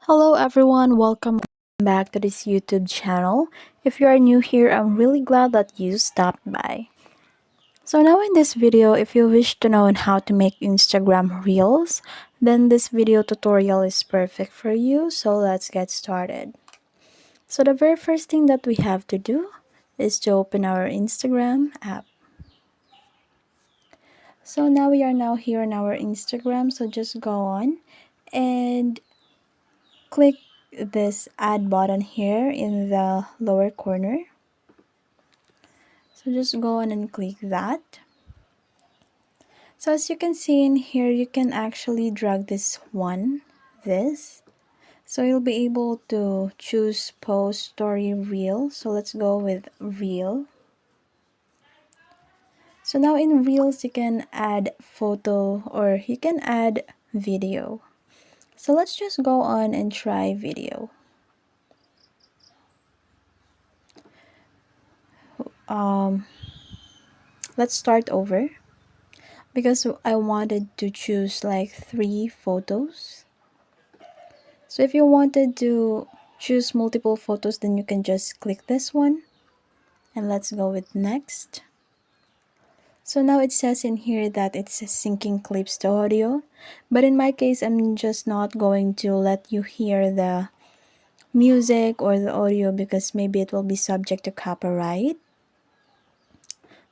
Hello everyone, welcome back to this YouTube channel. If you are new here, I'm really glad that you stopped by. So now in this video, if you wish to know on how to make Instagram Reels, then this video tutorial is perfect for you. So let's get started. So the very first thing that we have to do is to open our Instagram app. So now we are here on our Instagram, so just go on and click this add button here in the lower corner. So just go on and click that. So as you can see in here, you can actually drag this. So you'll be able to choose post, story, reel. So let's go with reel. So now in reels, you can add photo or you can add video. So let's just go on and try video. Let's start over because I wanted to choose like 3 photos. So if you wanted to choose multiple photos, then you can just click this one and let's go with next. So now it says in here that it's syncing clips to audio, but in my case, I'm just not going to let you hear the music or the audio because maybe it will be subject to copyright.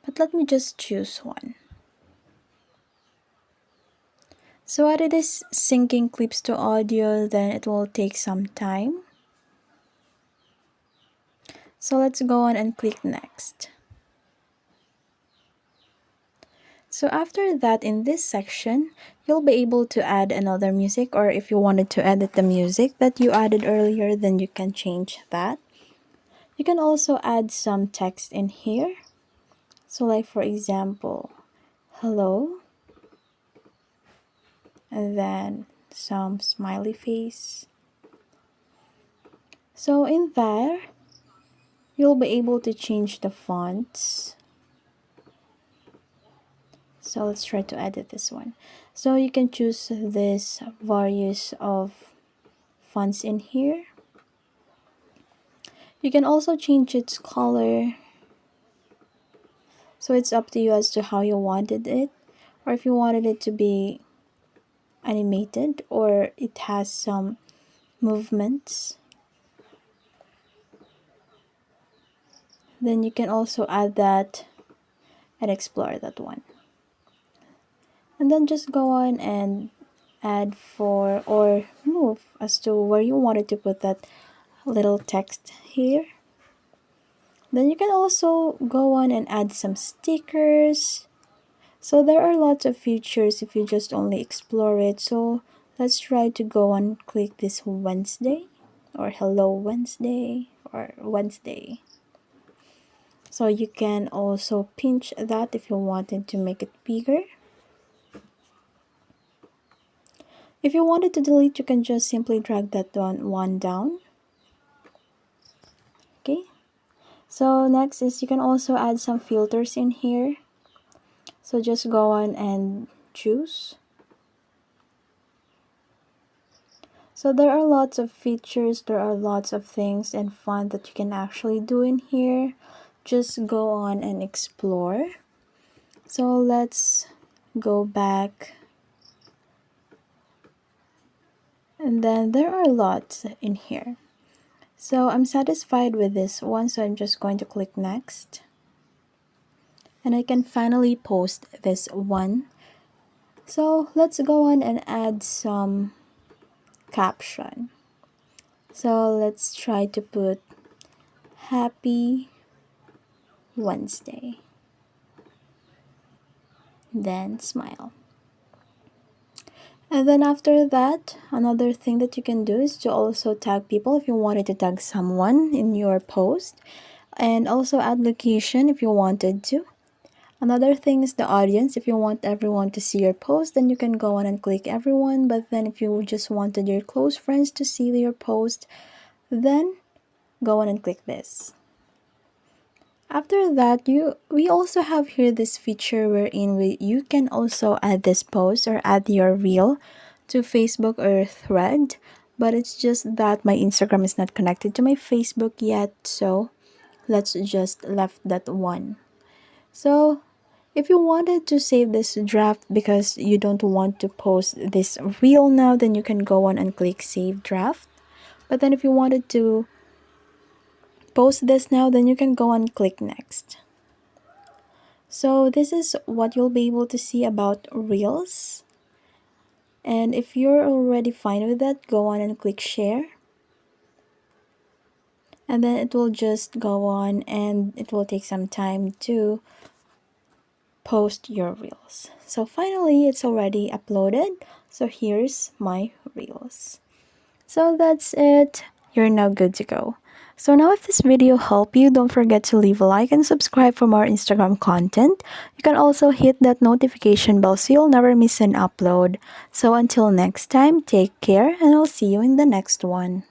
But let me just choose one. So what it is syncing clips to audio, then it will take some time. So let's go on and click next. So after that, in this section, you'll be able to add another music, or if you wanted to edit the music that you added earlier, then you can change that. You can also add some text in here. So like for example, hello, and then some smiley face. So in there, you'll be able to change the fonts. So let's try to edit this one. So you can choose this various of fonts in here. You can also change its color. So it's up to you as to how you wanted it, or if you wanted it to be animated or it has some movements. Then you can also add that and explore that one. And then just go on and add for or move as to where you wanted to put that little text here. Then you can also go on and add some stickers. So there are lots of features if you just only explore it. So let's try to go on click this Wednesday or hello Wednesday or Wednesday. So you can also pinch that if you wanted to make it bigger. If you wanted to delete, you can just simply drag that one down. Okay. So next is you can also add some filters in here. So just go on and choose. So there are lots of features, there are lots of things and fun that you can actually do in here. Just go on and explore. So let's go back. And then there are lots in here. So I'm satisfied with this one, so I'm just going to click next. And I can finally post this one. So let's go on and add some caption. So let's try to put happy Wednesday. Then smile. And then after that, another thing that you can do is to also tag people if you wanted to tag someone in your post. And also add location if you wanted to. Another thing is the audience. If you want everyone to see your post, then you can go on and click everyone. But then if you just wanted your close friends to see your post, then go on and click this. After that, we also have here this feature wherein you can also add this post or add your reel to Facebook or Thread. but it's just that my Instagram is not connected to my Facebook yet, so let's just left that one. So if you wanted to save this draft because you don't want to post this reel now, then you can go on and click save draft. But then if you wanted to post this now, then you can go and click next. So this is what you'll be able to see about reels. And if you're already fine with that, go on and click share. And then it will just go on and it will take some time to post your reels. So finally, it's already uploaded. So here's my reels. So that's it. You're now good to go. So now if this video helped you, don't forget to leave a like and subscribe for more Instagram content. You can also hit that notification bell so you'll never miss an upload. So until next time, take care and I'll see you in the next one.